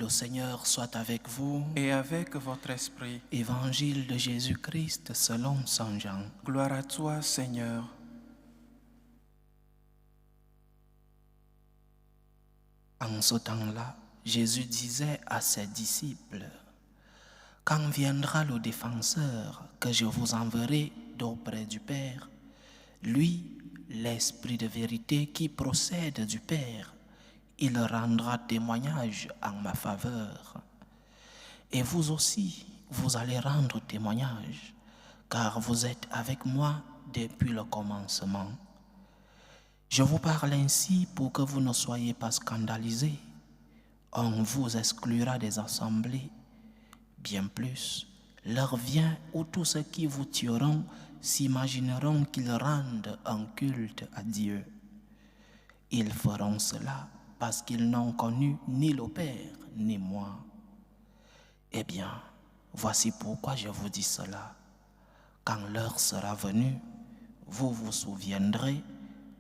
Le Seigneur soit avec vous. Et avec votre esprit. Évangile de Jésus-Christ selon Saint Jean. Gloire à toi, Seigneur. En ce temps-là, Jésus disait à ses disciples, « Quand viendra le défenseur que je vous enverrai d'auprès du Père, lui, l'Esprit de vérité qui procède du Père, il rendra témoignage en ma faveur. Et vous aussi, vous allez rendre témoignage, car vous êtes avec moi depuis le commencement. Je vous parle ainsi pour que vous ne soyez pas scandalisés. On vous exclura des assemblées. Bien plus, l'heure vient où tous ceux qui vous tueront s'imagineront qu'ils rendent un culte à Dieu. Ils feront cela parce qu'ils n'ont connu ni le Père ni moi. Eh bien, voici pourquoi je vous dis cela. Quand l'heure sera venue, vous vous souviendrez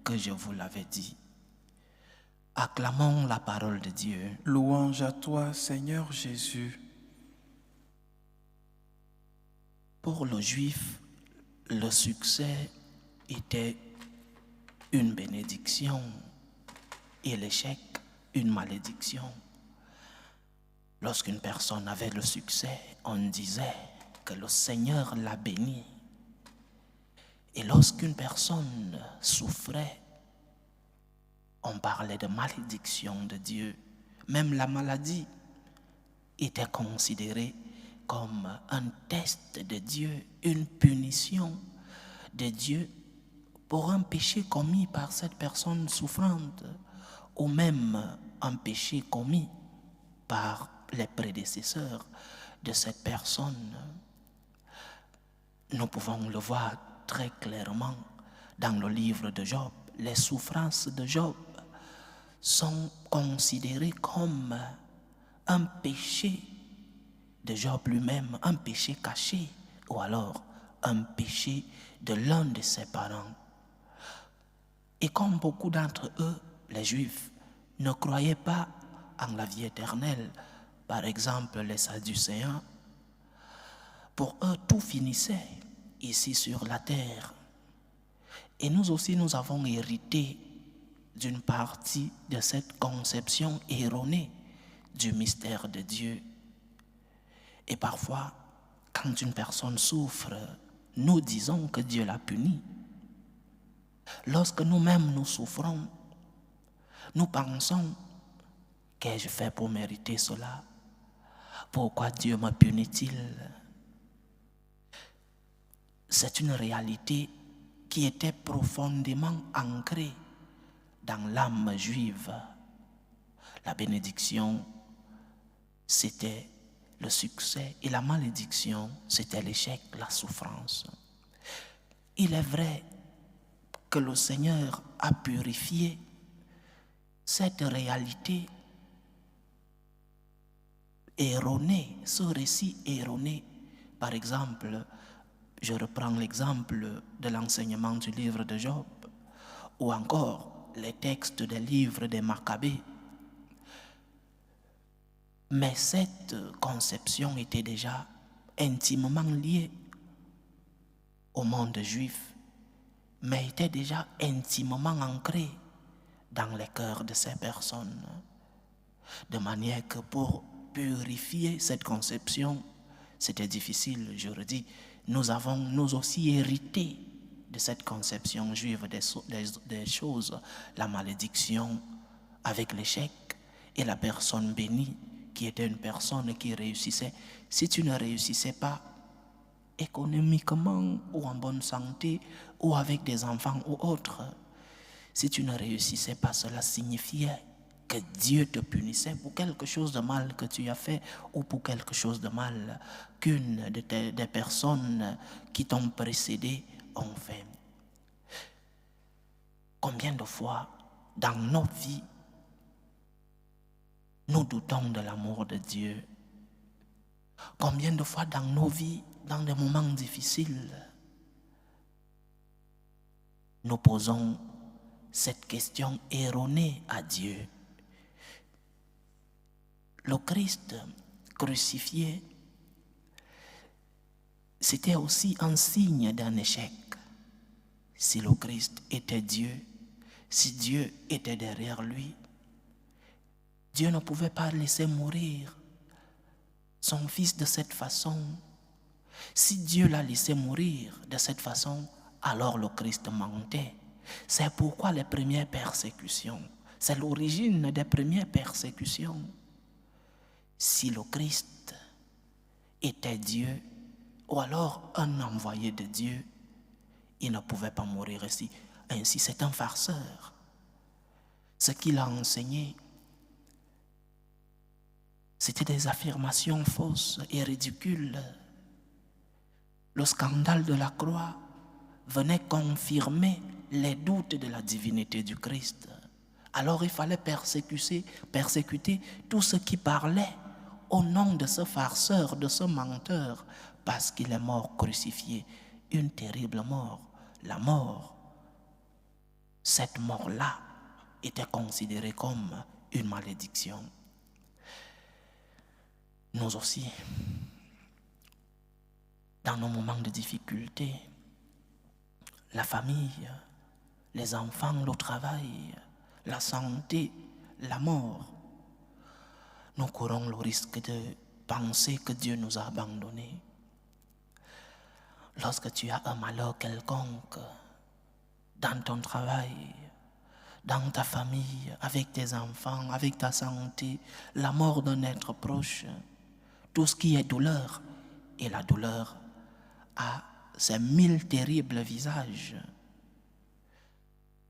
que je vous l'avais dit. Acclamons la parole de Dieu. Louange à toi, Seigneur Jésus. Pour le Juif, le succès était une bénédiction et l'échec une malédiction. Lorsqu'une personne avait le succès, on disait que le Seigneur l'a béni. Et lorsqu'une personne souffrait, on parlait de malédiction de Dieu. Même la maladie était considérée comme un test de Dieu, une punition de Dieu pour un péché commis par cette personne souffrante ou même un péché commis par les prédécesseurs de cette personne. Nous pouvons le voir très clairement dans le livre de Job. Les souffrances de Job sont considérées comme un péché de Job lui-même, un péché caché, ou alors un péché de l'un de ses parents. Et comme beaucoup d'entre eux, les Juifs, ne croyaient pas en la vie éternelle, par exemple les Sadducéens, pour eux tout finissait ici sur la terre. Et nous aussi, nous avons hérité d'une partie de cette conception erronée du mystère de Dieu. Et parfois, quand une personne souffre, nous disons que Dieu l'a puni. Lorsque nous-mêmes nous souffrons, nous pensons, qu'ai-je fait pour mériter cela? Pourquoi Dieu me punit-il? C'est une réalité qui était profondément ancrée dans l'âme juive. La bénédiction, c'était le succès, et la malédiction, c'était l'échec, la souffrance. Il est vrai que le Seigneur a purifié cette réalité erronée, ce récit erroné. Par exemple, je reprends l'exemple de l'enseignement du livre de Job, ou encore les textes des livres des Maccabées. Mais cette conception était déjà intimement liée au monde juif, mais était déjà intimement ancrée dans les cœurs de ces personnes. De manière que pour purifier cette conception, c'était difficile, je le dis. Nous avons, nous aussi, hérité de cette conception juive des choses, la malédiction avec l'échec et la personne bénie qui était une personne qui réussissait. Si tu ne réussissais pas économiquement ou en bonne santé ou avec des enfants ou autres, si tu ne réussissais pas, cela signifiait que Dieu te punissait pour quelque chose de mal que tu as fait ou pour quelque chose de mal qu'une des personnes qui t'ont précédé ont fait. Combien de fois dans nos vies nous doutons de l'amour de Dieu? Combien de fois dans nos vies, dans des moments difficiles, nous posons cette question erronée à Dieu? Le Christ crucifié, c'était aussi un signe d'un échec. Si le Christ était Dieu, si Dieu était derrière lui, Dieu ne pouvait pas laisser mourir son fils de cette façon. Si Dieu l'a laissé mourir de cette façon, alors le Christ mentait. C'est pourquoi les premières persécutions, c'est l'origine des premières persécutions. Si le Christ était Dieu, ou alors un envoyé de Dieu, il ne pouvait pas mourir ainsi. Ainsi, c'est un farceur. Ce qu'il a enseigné, c'était des affirmations fausses et ridicules. Le scandale de la croix venait confirmer les doutes de la divinité du Christ. Alors il fallait persécuter tous ceux qui parlaient au nom de ce farceur, de ce menteur, parce qu'il est mort crucifié. Une terrible mort, la mort. Cette mort-là était considérée comme une malédiction. Nous aussi, dans nos moments de difficulté, la famille, les enfants, le travail, la santé, la mort, nous courons le risque de penser que Dieu nous a abandonnés. Lorsque tu as un malheur quelconque, dans ton travail, dans ta famille, avec tes enfants, avec ta santé, la mort d'un être proche, tout ce qui est douleur, et la douleur a ses 1000 terribles visages,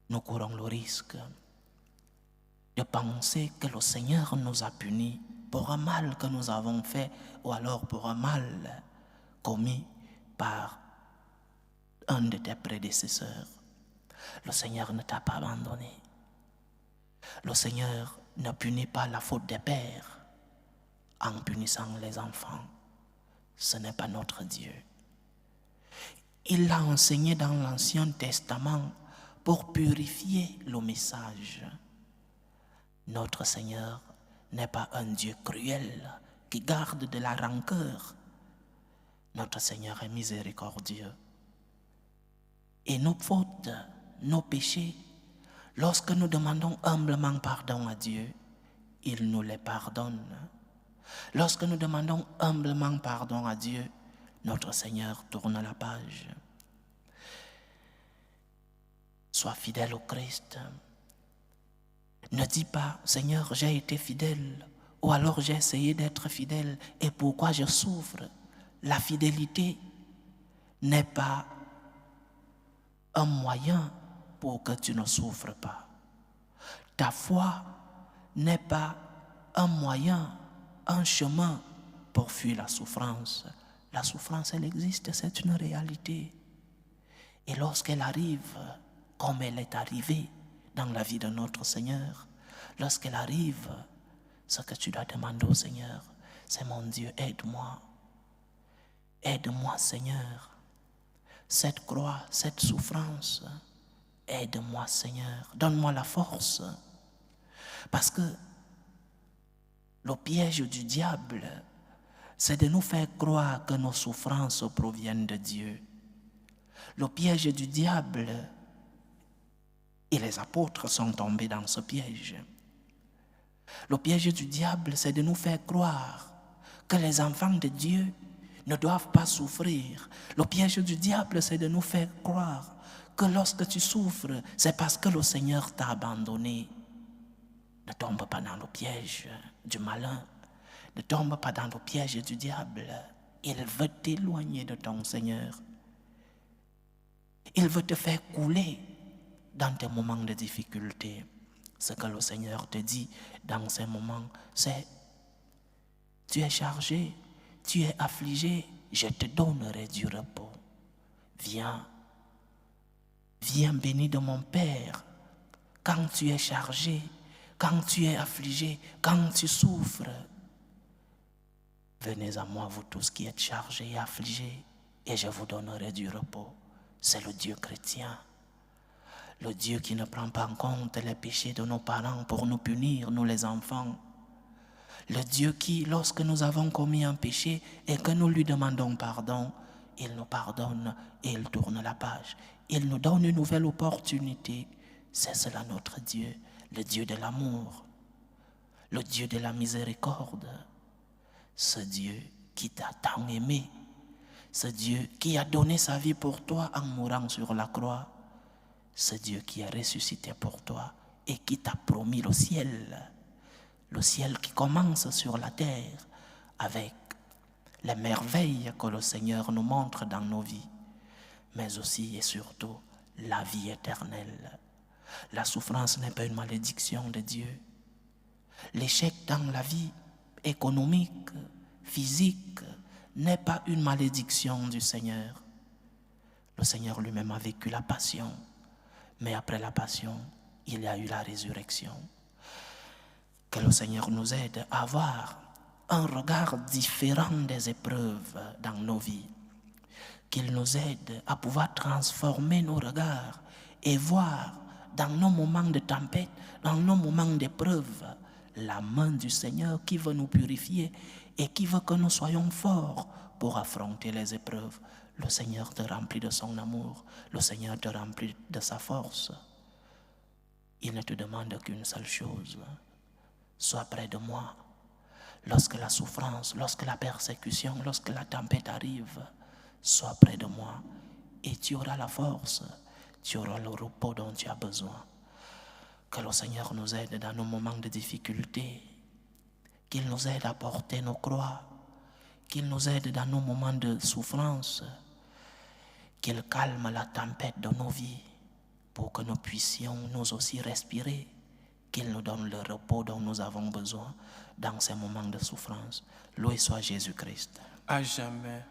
nous courons le risque de penser que le Seigneur nous a punis pour un mal que nous avons fait ou alors pour un mal commis par un de tes prédécesseurs. Le Seigneur ne t'a pas abandonné. Le Seigneur ne punit pas la faute des pères en punissant les enfants. Ce n'est pas notre Dieu. Il l'a enseigné dans l'Ancien Testament pour purifier le message. Notre Seigneur n'est pas un Dieu cruel qui garde de la rancœur. Notre Seigneur est miséricordieux. Et nos fautes, nos péchés, lorsque nous demandons humblement pardon à Dieu, il nous les pardonne. Lorsque nous demandons humblement pardon à Dieu, notre Seigneur tourne la page. Sois fidèle au Christ. Ne dis pas, Seigneur, j'ai été fidèle, ou alors j'ai essayé d'être fidèle, et pourquoi je souffre? La fidélité n'est pas un moyen pour que tu ne souffres pas. Ta foi n'est pas un moyen, un chemin pour fuir la souffrance. La souffrance, elle existe, c'est une réalité. Et lorsqu'elle arrive, comme elle est arrivée dans la vie de notre Seigneur, lorsqu'elle arrive, ce que tu dois demander au Seigneur, c'est mon Dieu, aide-moi. Aide-moi, Seigneur. Cette croix, cette souffrance, aide-moi, Seigneur. Donne-moi la force. Parce que le piège du diable, c'est de nous faire croire que nos souffrances proviennent de Dieu. Le piège du diable, et les apôtres sont tombés dans ce piège. Le piège du diable, c'est de nous faire croire que les enfants de Dieu ne doivent pas souffrir. Le piège du diable, c'est de nous faire croire que lorsque tu souffres, c'est parce que le Seigneur t'a abandonné. Ne tombe pas dans le piège du malin. Ne tombe pas dans le piège du diable. Il veut t'éloigner de ton Seigneur. Il veut te faire couler dans tes moments de difficulté. Ce que le Seigneur te dit dans ces moments, c'est: tu es chargé, tu es affligé, je te donnerai du repos. Viens, viens béni de mon Père. Quand tu es chargé, quand tu es affligé, quand tu souffres, venez à moi, vous tous qui êtes chargés et affligés, et je vous donnerai du repos. C'est le Dieu chrétien. Le Dieu qui ne prend pas en compte les péchés de nos parents pour nous punir, nous les enfants. Le Dieu qui, lorsque nous avons commis un péché et que nous lui demandons pardon, il nous pardonne et il tourne la page. Il nous donne une nouvelle opportunité. C'est cela notre Dieu, le Dieu de l'amour, le Dieu de la miséricorde, ce Dieu qui t'a tant aimé, ce Dieu qui a donné sa vie pour toi en mourant sur la croix, ce Dieu qui est ressuscité pour toi et qui t'a promis le ciel qui commence sur la terre avec les merveilles que le Seigneur nous montre dans nos vies, mais aussi et surtout la vie éternelle. La souffrance n'est pas une malédiction de Dieu. L'échec dans la vie économique, physique, n'est pas une malédiction du Seigneur. Le Seigneur lui-même a vécu la passion, mais après la passion, il y a eu la résurrection. Que le Seigneur nous aide à avoir un regard différent des épreuves dans nos vies. Qu'il nous aide à pouvoir transformer nos regards et voir dans nos moments de tempête, dans nos moments d'épreuve, la main du Seigneur qui veut nous purifier et qui veut que nous soyons forts pour affronter les épreuves. Le Seigneur te remplit de son amour, le Seigneur te remplit de sa force. Il ne te demande qu'une seule chose: sois près de moi. Lorsque la souffrance, lorsque la persécution, lorsque la tempête arrive, sois près de moi et tu auras la force, tu auras le repos dont tu as besoin. Que le Seigneur nous aide dans nos moments de difficulté, qu'il nous aide à porter nos croix, qu'il nous aide dans nos moments de souffrance, qu'il calme la tempête de nos vies pour que nous puissions nous aussi respirer, qu'il nous donne le repos dont nous avons besoin dans ces moments de souffrance. Loué soit Jésus-Christ. À jamais.